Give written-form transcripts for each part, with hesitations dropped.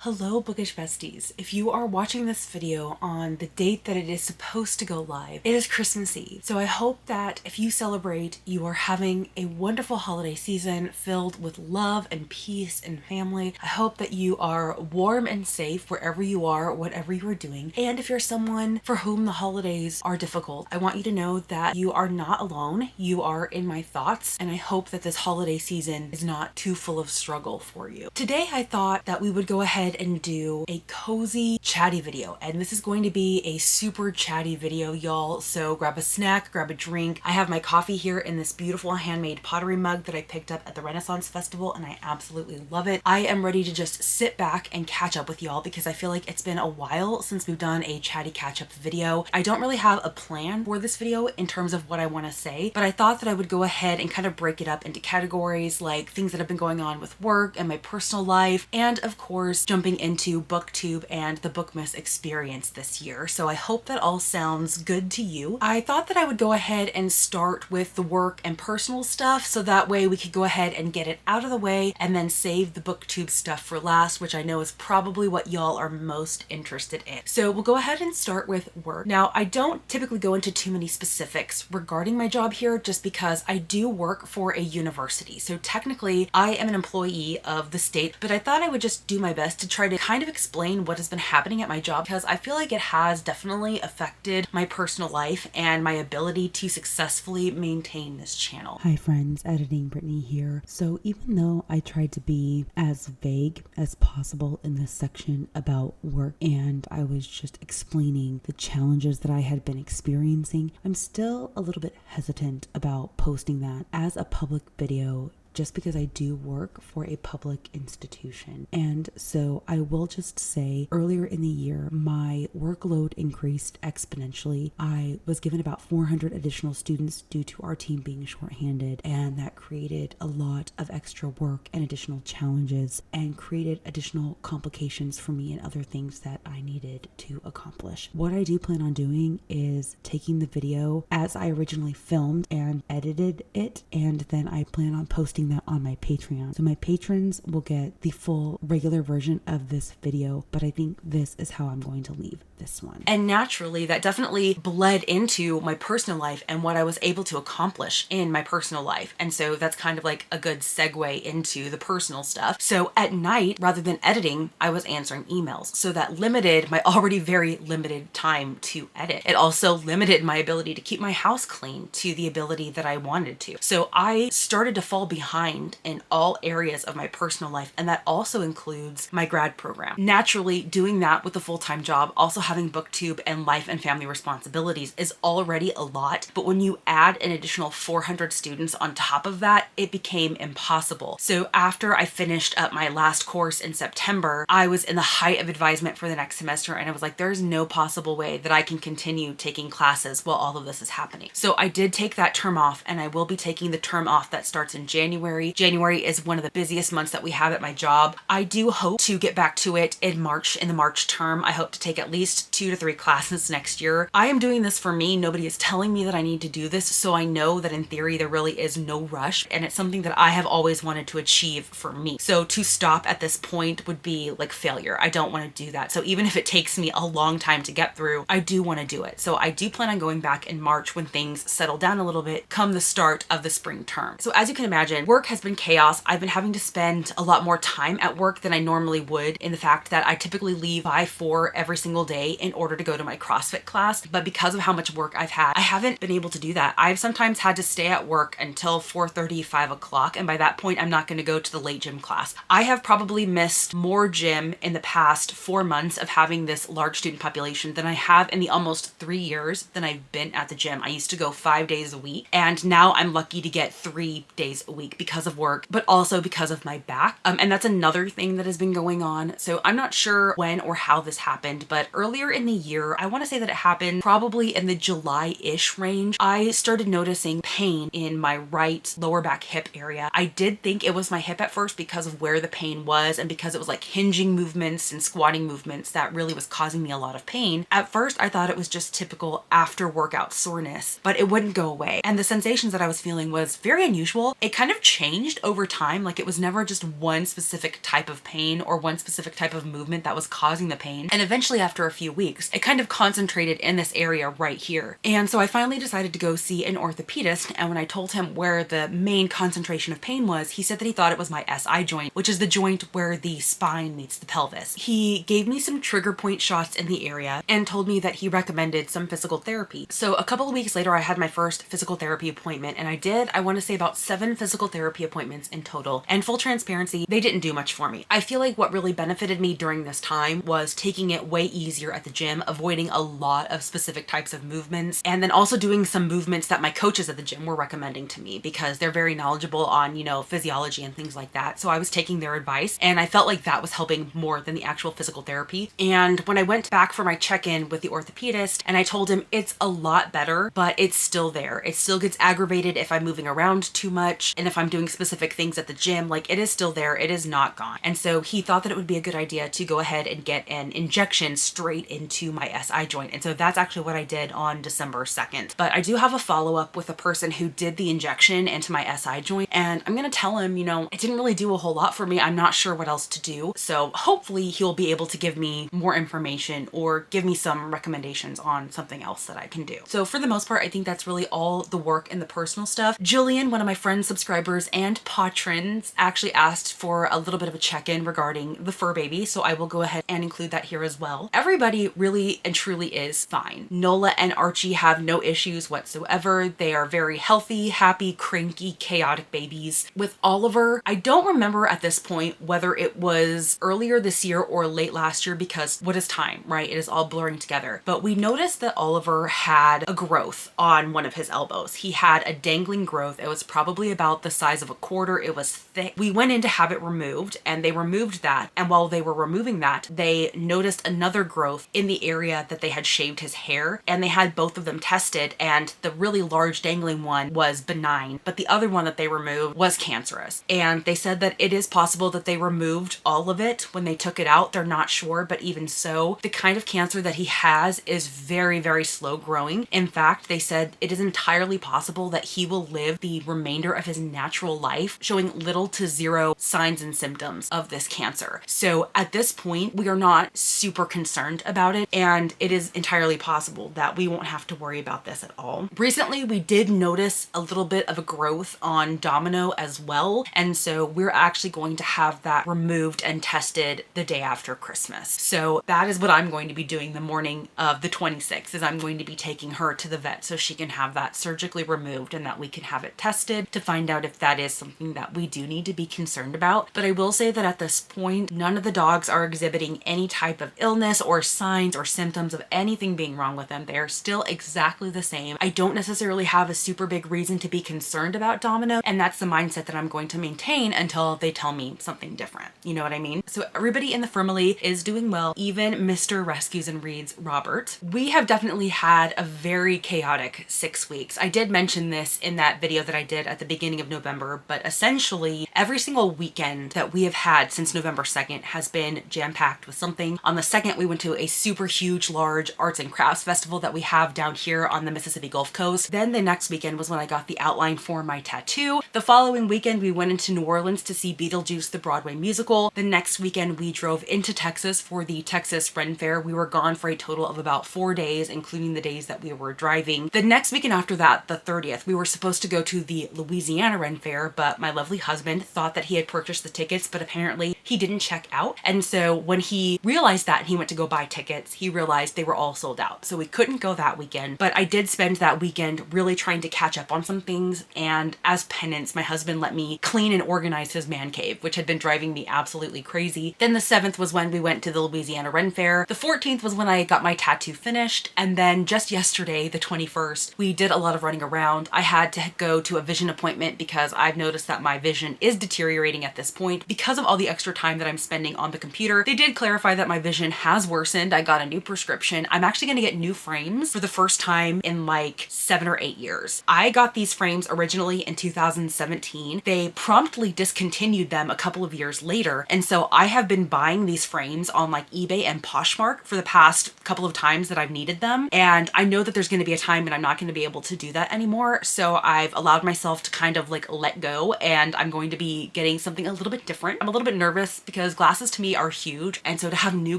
Hello bookish besties. If you are watching this video on the date that it is supposed to go live, it is Christmas Eve. So I hope that if you celebrate, you are having a wonderful holiday season filled with love and peace and family. I hope that you are warm and safe wherever you are, whatever you are doing. And if you're someone for whom the holidays are difficult, I want you to know that you are not alone. You are in my thoughts, and I hope that this holiday season is not too full of struggle for you. Today I thought that we would go ahead and do a cozy chatty video, and this is going to be a super chatty video, y'all. So grab a snack, grab a drink. I have my coffee here in this beautiful handmade pottery mug that I picked up at the Renaissance Festival, and I absolutely love it. I am ready to just sit back and catch up with y'all because I feel like it's been a while since we've done a chatty catch up video. I don't really have a plan for this video in terms of what I want to say, but I thought that I would go ahead and kind of break it up into categories like things that have been going on with work and my personal life, and of course jumping into booktube and the Bookmas experience this year. So I hope that all sounds good to you. I thought that I would go ahead and start with the work and personal stuff, so that way we could go ahead and get it out of the way and then save the booktube stuff for last, which I know is probably what y'all are most interested in. So we'll go ahead and start with work. Now, I don't typically go into too many specifics regarding my job here just because I do work for a university. So technically I am an employee of the state, but I thought I would just do my best to try to kind of explain what has been happening at my job, because I feel like it has definitely affected my personal life and my ability to successfully maintain this channel. Hi friends, Editing Brittany here. So even though I tried to be as vague as possible in this section about work, and I was just explaining the challenges that I had been experiencing, I'm still a little bit hesitant about posting that as a public video, just because I do work for a public institution. And so I will just say, earlier in the year, my workload increased exponentially. I was given about 400 additional students due to our team being shorthanded, and that created a lot of extra work and additional challenges and created additional complications for me and other things that I needed to accomplish. What I do plan on doing is taking the video as I originally filmed and edited it, and then I plan on posting that on my Patreon. So my patrons will get the full regular version of this video, but I think this is how I'm going to leave this one. And naturally, that definitely bled into my personal life and what I was able to accomplish in my personal life. And so that's kind of like a good segue into the personal stuff. So at night, rather than editing, I was answering emails. So that limited my already very limited time to edit. It also limited my ability to keep my house clean to the ability that I wanted to. So I started to fall behind in all areas of my personal life, and that also includes my grad program. Naturally, doing that with a full-time job, also having booktube and life and family responsibilities is already a lot, but when you add an additional 400 students on top of that, it became impossible. So after I finished up my last course in September, I was in the height of advisement for the next semester, and I was like, there's no possible way that I can continue taking classes while all of this is happening. So I did take that term off, and I will be taking the term off that starts in January. January is one of the busiest months that we have at my job. I do hope to get back to it in March, in the March term. I hope to take at least 2 to 3 classes next year. I am doing this for me. Nobody is telling me that I need to do this, so I know that in theory there really is no rush, and it's something that I have always wanted to achieve for me. So to stop at this point would be like failure. I don't want to do that. So even if it takes me a long time to get through, I do want to do it. So I do plan on going back in March when things settle down a little bit come the start of the spring term. So as you can imagine, work has been chaos. I've been having to spend a lot more time at work than I normally would, in the fact that I typically leave by 4 every single day in order to go to my CrossFit class. But because of how much work I've had, I haven't been able to do that. I've sometimes had to stay at work until 4:30, 5 o'clock. And by that point, I'm not going to go to the late gym class. I have probably missed more gym in the past 4 months of having this large student population than I have in the almost 3 years that I've been at the gym. I used to go 5 days a week, and now I'm lucky to get 3 days a week because of work, but also because of my back. And that's another thing that has been going on. So I'm not sure when or how this happened, but earlier in the year, I want to say that it happened probably in the July-ish range, I started noticing pain in my right lower back hip area. I did think it was my hip at first because of where the pain was, and because it was like hinging movements and squatting movements that really was causing me a lot of pain. At first, I thought it was just typical after workout soreness, but it wouldn't go away. And the sensations that I was feeling was very unusual. It kind of changed over time. Like, it was never just one specific type of pain or one specific type of movement that was causing the pain. And eventually, after a few weeks, it kind of concentrated in this area right here. And so I finally decided to go see an orthopedist. And when I told him where the main concentration of pain was, he said that he thought it was my SI joint, which is the joint where the spine meets the pelvis. He gave me some trigger point shots in the area and told me that he recommended some physical therapy. So a couple of weeks later, I had my first physical therapy appointment, and I want to say about 7 physical therapy appointments in total. And full transparency, they didn't do much for me. I feel like what really benefited me during this time was taking it way easier at the gym, avoiding a lot of specific types of movements, and then also doing some movements that my coaches at the gym were recommending to me because they're very knowledgeable on, physiology and things like that. So I was taking their advice, and I felt like that was helping more than the actual physical therapy. And when I went back for my check-in with the orthopedist, and I told him it's a lot better, but it's still there. It still gets aggravated if I'm moving around too much, and if I'm doing specific things at the gym, like, it is still there. It is not gone. And so he thought that it would be a good idea to go ahead and get an injection straight into my SI joint. And so that's actually what I did on December 2nd. But I do have a follow-up with a person who did the injection into my SI joint, and I'm gonna tell him, it didn't really do a whole lot for me. I'm not sure what else to do. So hopefully he'll be able to give me more information or give me some recommendations on something else that I can do. So for the most part, I think that's really all the work and the personal stuff. Jillian, one of my friends, subscribers, and patrons, actually asked for a little bit of a check-in regarding the fur baby, so I will go ahead and include that here as well. Everybody really and truly is fine. Nola and Archie have no issues whatsoever. They are very healthy, happy, cranky, chaotic babies. With Oliver, I don't remember at this point whether it was earlier this year or late last year, because what is time, right? It is all blurring together. But we noticed that Oliver had a growth on one of his elbows. He had a dangling growth. It was probably about the size of a quarter. It was thick. We went in to have it removed, and they removed that. And while they were removing that, they noticed another growth in the area that they had shaved his hair, and they had both of them tested, and the really large dangling one was benign, but the other one that they removed was cancerous. And they said that it is possible that they removed all of it when they took it out. They're not sure, but even so, the kind of cancer that he has is very, very slow growing. In fact, they said it is entirely possible that he will live the remainder of his natural life showing little to zero signs and symptoms of this cancer. So at this point, we are not super concerned about it, and it is entirely possible that we won't have to worry about this at all. Recently, we did notice a little bit of a growth on Domino as well, and so we're actually going to have that removed and tested the day after Christmas. So that is what I'm going to be doing the morning of the 26th, is I'm going to be taking her to the vet so she can have that surgically removed and that we can have it tested to find out if that is something that we do need to be concerned about. But I will say that at this point, none of the dogs are exhibiting any type of illness or signs or symptoms of anything being wrong with them. They are still exactly the same. I don't necessarily have a super big reason to be concerned about Domino, and that's the mindset that I'm going to maintain until they tell me something different. You know what I mean? So everybody in the family is doing well, even Mr. Rescues and Reads Robert. We have definitely had a very chaotic 6 weeks. I did mention this in that video that I did at the beginning of November, but essentially every single weekend that we have had since November 2nd has been jam-packed with something. On the 2nd, we went to a super huge, large arts and crafts festival that we have down here on the Mississippi Gulf Coast. Then the next weekend was when I got the outline for my tattoo. The following weekend, we went into New Orleans to see Beetlejuice, the Broadway musical. The next weekend, we drove into Texas for the Texas Ren Fair. We were gone for a total of about 4 days, including the days that we were driving. The next weekend after that, the 30th, we were supposed to go to the Louisiana Ren Fair, but my lovely husband thought that he had purchased the tickets, but apparently he didn't check out. And so when he realized that and he went to go buy tickets, he realized they were all sold out. So we couldn't go that weekend, but I did spend that weekend really trying to catch up on some things. And as penance, my husband let me clean and organize his man cave, which had been driving me absolutely crazy. Then the 7th was when we went to the Louisiana Ren Fair. The 14th was when I got my tattoo finished. And then just yesterday, the 21st, we did a lot of running around. I had to go to a vision appointment because I've noticed that my vision is deteriorating at this point because of all the extra time that I'm spending on the computer. They did clarify that my vision has worsened. I got a new prescription. I'm actually going to get new frames for the first time in like 7 or 8 years. I got these frames originally in 2017. They promptly discontinued them a couple of years later. And so I have been buying these frames on like eBay and Poshmark for the past couple of times that I've needed them. And I know that there's going to be a time when I'm not going to be able to do that anymore. So I've allowed myself to kind of like let go, and I'm going to be getting something a little bit different. I'm a little bit nervous because glasses to me are huge, and so to have new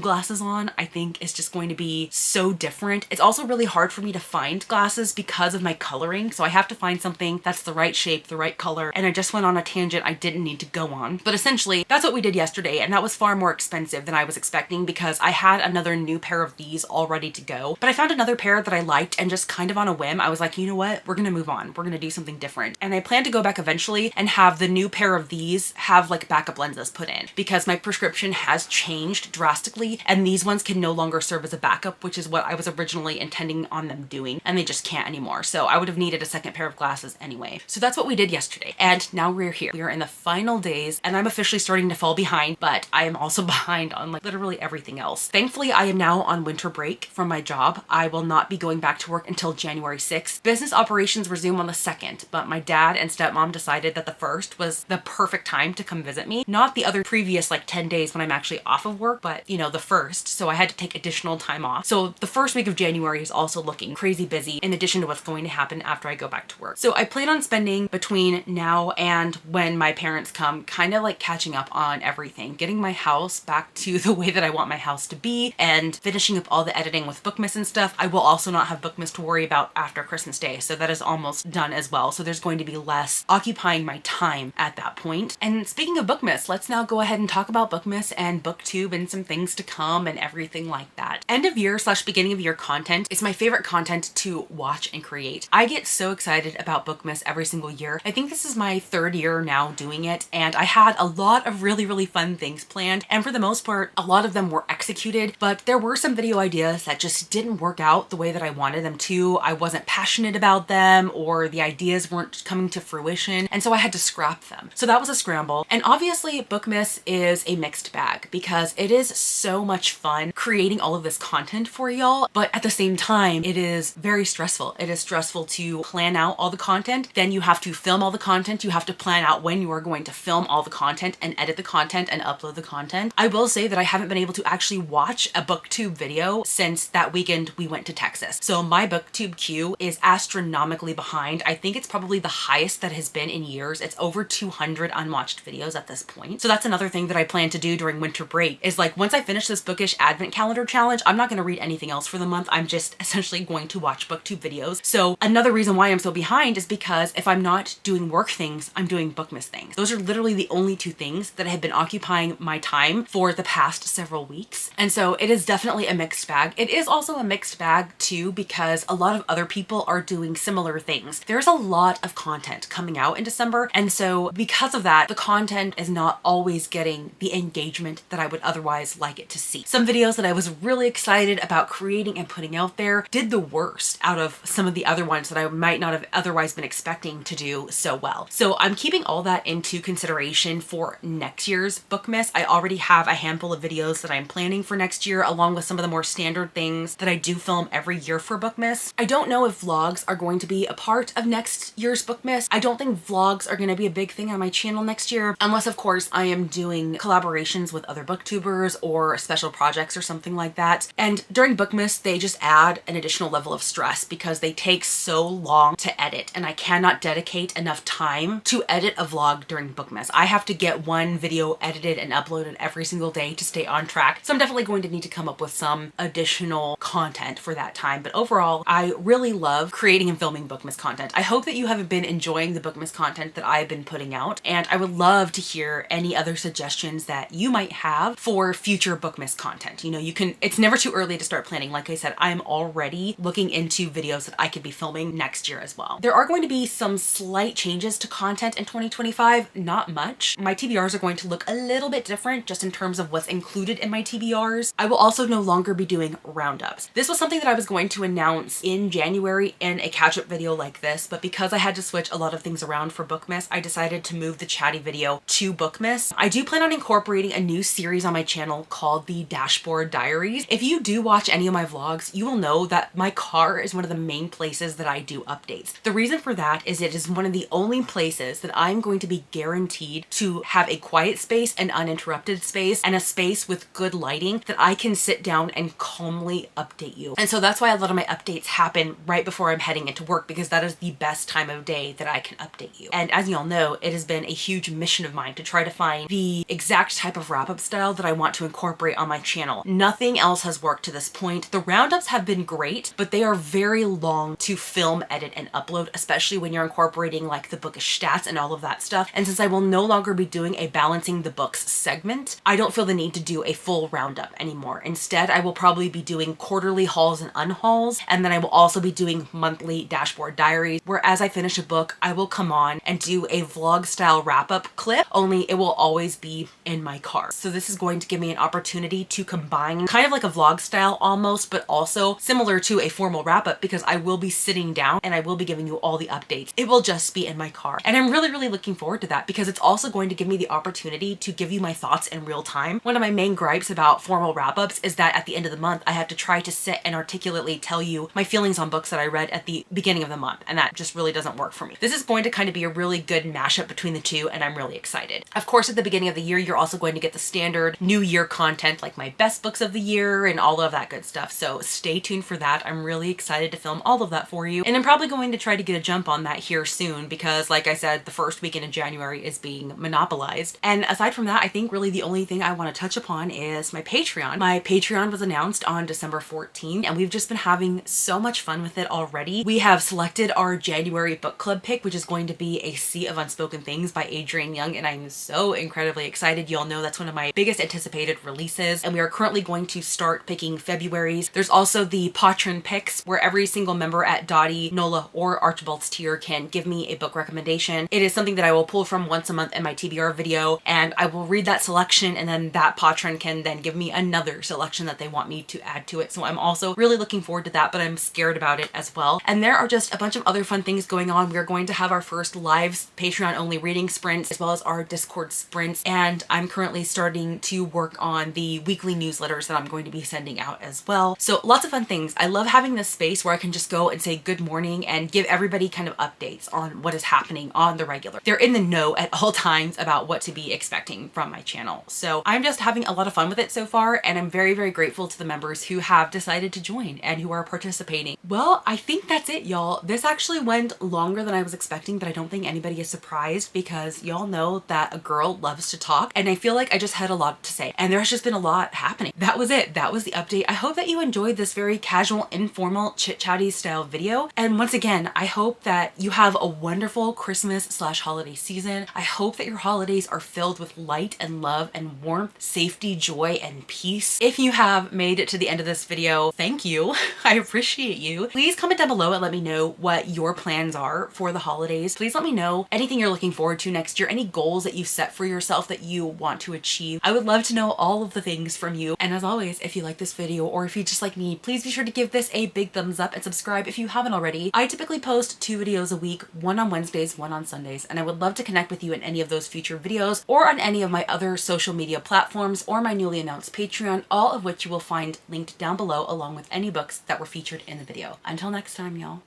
glasses on, I think is just going to be so different. It's also really hard for me to find glasses because of my coloring, so I have to find something that's the right shape, the right color, and I just went on a tangent I didn't need to go on. But essentially, that's what we did yesterday, and that was far more expensive than I was expecting because I had another new pair of these all ready to go. But I found another pair that I liked, and just kind of on a whim, I was like, you know what? We're gonna move on. We're gonna do something different. And I plan to go back eventually and have the new pair of these have like backup lenses put in because my prescription has changed drastically, and these ones can no longer serve as a backup, which is what I was originally intending on them doing, and they just can't anymore. So I would have needed a second pair of glasses anyway. So that's what we did yesterday. And now we're here. We are in the final days, and I'm officially starting to fall behind, but I am also behind on like literally everything else. Thankfully, I am now on winter break from my job. I will not be going back to work until January 6th. Business operations resume on the 2nd, but my dad and stepmom decided that the 1st was the perfect time to come visit me. Not the other previous like 10 days when I'm actually off of work, but you know, the 1st. So I had to take additional time off. So the first week of January is also looking crazy busy in addition to what's going to happen after I go back to work. So I plan on spending between now and when my parents come kind of like catching up on everything, getting my house back to the way that I want my house to be, and finishing up all the editing with Bookmas and stuff. I will also not have Bookmas to worry about after Christmas Day, so that is almost done as well. So there's going to be less occupying my time at that point. And speaking of Bookmas, let's now go ahead and talk about Bookmas and BookTube and some things to come and everything like that. End of year / beginning of year content is my favorite content to watch and create. I get so excited about Bookmas every single year. I think this is my 3rd year now doing it, and I had a lot of really fun things planned, and for the most part, a lot of them were executed, but there were some video ideas that just didn't work out the way that I wanted them to. I wasn't passionate about them, or the ideas weren't coming to fruition, and so I had to scrap them. So that was a scramble. And obviously Bookmas is a mixed bag because it is so much fun creating all of this content for y'all, but at the same time, it is very stressful. It is stressful to plan out all the content, then you have to film all the content, you have to plan out when you are going to film all the content and edit the content and upload the content. I will say that I haven't been able to actually watch a BookTube video since that weekend we went to Texas. So my BookTube queue is astronomically behind. I think it's probably the highest that has been in years. It's over 200 unwatched videos at this point. So that's another thing that I plan to do during winter break is like once I finish this bookish advent calendar challenge, I'm not going to read anything else for the month. I'm just essentially going to watch BookTube videos. So another reason why I'm so behind is because if I'm not doing work things, I'm doing Bookmas things. Those are literally the only 2 things that have been occupying my time for the past several weeks. And so it is definitely a mixed bag. It is also a mixed bag too because a lot of other people are doing similar things. There's a lot of content coming out in December, and so because of that, the content is not always getting the engagement that I would otherwise like it to see. Some videos that I was really excited about creating and putting out there did the worst out of some of the other ones that I might not have otherwise been expecting to do so well. So I'm keeping all that into consideration for next year's Bookmas. I already have a handful of videos that I'm planning for next year, along with some of the more standard things that I do film every year for Bookmas. I don't know if vlogs are going to be a part of next year's Bookmas. I don't think vlogs are going to be a big thing on my channel next year, unless of course I am doing collaborations with other booktubers or special projects or something like that. And during Bookmas, they just add an additional level of stress because they take so long to edit, and I cannot dedicate enough time to edit a vlog during Bookmas. I have to get one video edited and uploaded every single day to stay on track. So I'm definitely going to need to come up with some additional content for that time. But overall, I really love creating and filming Bookmas content. I hope that you have been enjoying the Bookmas content that I've been putting out, and I would love to hear any other suggestions that you might have for future Bookmas content. You know, it's never too early to start planning. Like I said, I'm already looking into videos that I could be filming next year as well. There are going to be some slight changes to content in 2025, not much. My TBRs are going to look a little bit different just in terms of what's included in my TBRs. I will also no longer be doing roundups. This was something that I was going to announce in January in a catch-up video like this, but because I had to switch a lot of things around for Bookmas, I decided to move the Chatty video to Bookmas. I do plan on incorporating a new series on my channel called the Dashboard Diaries. If you do watch any of my vlogs, you will know that my car is one of the main places that I do updates. The reason for that is it is one of the only places that I'm going to be guaranteed to have a quiet space, an uninterrupted space, and a space with good lighting that I can sit down and calmly update you. And so that's why a lot of my updates happen right before I'm heading into work, because that is the best time of day that I can update update you. And as you all know, it has been a huge mission of mine to try to find the exact type of wrap-up style that I want to incorporate on my channel. Nothing else has worked to this point. The roundups have been great, but they are very long to film, edit, and upload, especially when you're incorporating like the bookish stats and all of that stuff. And since I will no longer be doing a balancing the books segment, I don't feel the need to do a full roundup anymore. Instead, I will probably be doing quarterly hauls and unhauls, and then I will also be doing monthly dashboard diaries, where as I finish a book, I will come on and do a vlog style wrap-up clip, only it will always be in my car. So this is going to give me an opportunity to combine kind of like a vlog style almost, but also similar to a formal wrap-up, because I will be sitting down and I will be giving you all the updates. It will just be in my car. And I'm really, really looking forward to that, because it's also going to give me the opportunity to give you my thoughts in real time. One of my main gripes about formal wrap-ups is that at the end of the month, I have to try to sit and articulately tell you my feelings on books that I read at the beginning of the month, and that just really doesn't work for me. This is going to kind of be a really good mashup between the two, and I'm really excited. Of course, at the beginning of the year, you're also going to get the standard new year content, like my best books of the year and all of that good stuff. So stay tuned for that. I'm really excited to film all of that for you. And I'm probably going to try to get a jump on that here soon, because like I said, the first weekend in January is being monopolized. And aside from that, I think really the only thing I want to touch upon is my Patreon. My Patreon was announced on December 14th, and we've just been having so much fun with it already. We have selected our January book club pick, which is going to be A Sea of Unspoken Things by Adrienne Young, and I'm so incredibly excited. You all know that's one of my biggest anticipated releases, and we are currently going to start picking February's. There's also the patron picks, where every single member at Dottie, Nola, or Archibald's tier can give me a book recommendation. It is something that I will pull from once a month in my TBR video, and I will read that selection, and then that patron can then give me another selection that they want me to add to it. So I'm also really looking forward to that, but I'm scared about it as well. And there are just a bunch of other fun things going on. We are going to have our first live Patreon only reading sprints, as well as our Discord sprints, and I'm currently starting to work on the weekly newsletters that I'm going to be sending out as well. So lots of fun things. I love having this space where I can just go and say good morning and give everybody kind of updates on what is happening on the regular. They're in the know at all times about what to be expecting from my channel. So I'm just having a lot of fun with it so far, and I'm very, very grateful to the members who have decided to join and who are participating. Well, I think that's it, y'all. This actually went longer than I was expecting, but I don't think anybody is surprised, because y'all know that a girl loves to talk, and I feel like I just had a lot to say, and there's just been a lot happening. That was it. That was the update. I hope that you enjoyed this very casual, informal, chit-chatty style video. And once again, I hope that you have a wonderful Christmas/holiday season. I hope that your holidays are filled with light and love and warmth, safety, joy, and peace. If you have made it to the end of this video, thank you. I appreciate you. Please comment down below and let me know what your plans are for the holidays. Please let me know anything you're looking forward to next year, any goals that you set for yourself that you want to achieve. I would love to know all of the things from you. And as always, if you like this video, or if you just like me, please be sure to give this a big thumbs up and subscribe if you haven't already. I typically post 2 videos a week, one on Wednesdays, one on Sundays, and I would love to connect with you in any of those future videos, or on any of my other social media platforms, or my newly announced Patreon, all of which you will find linked down below, along with any books that were featured in the video. Until next time, y'all.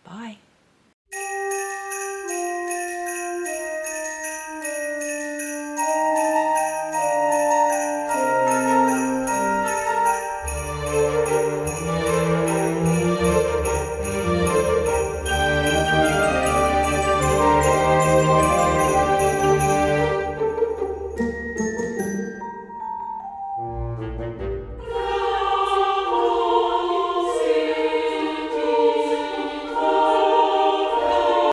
Bye.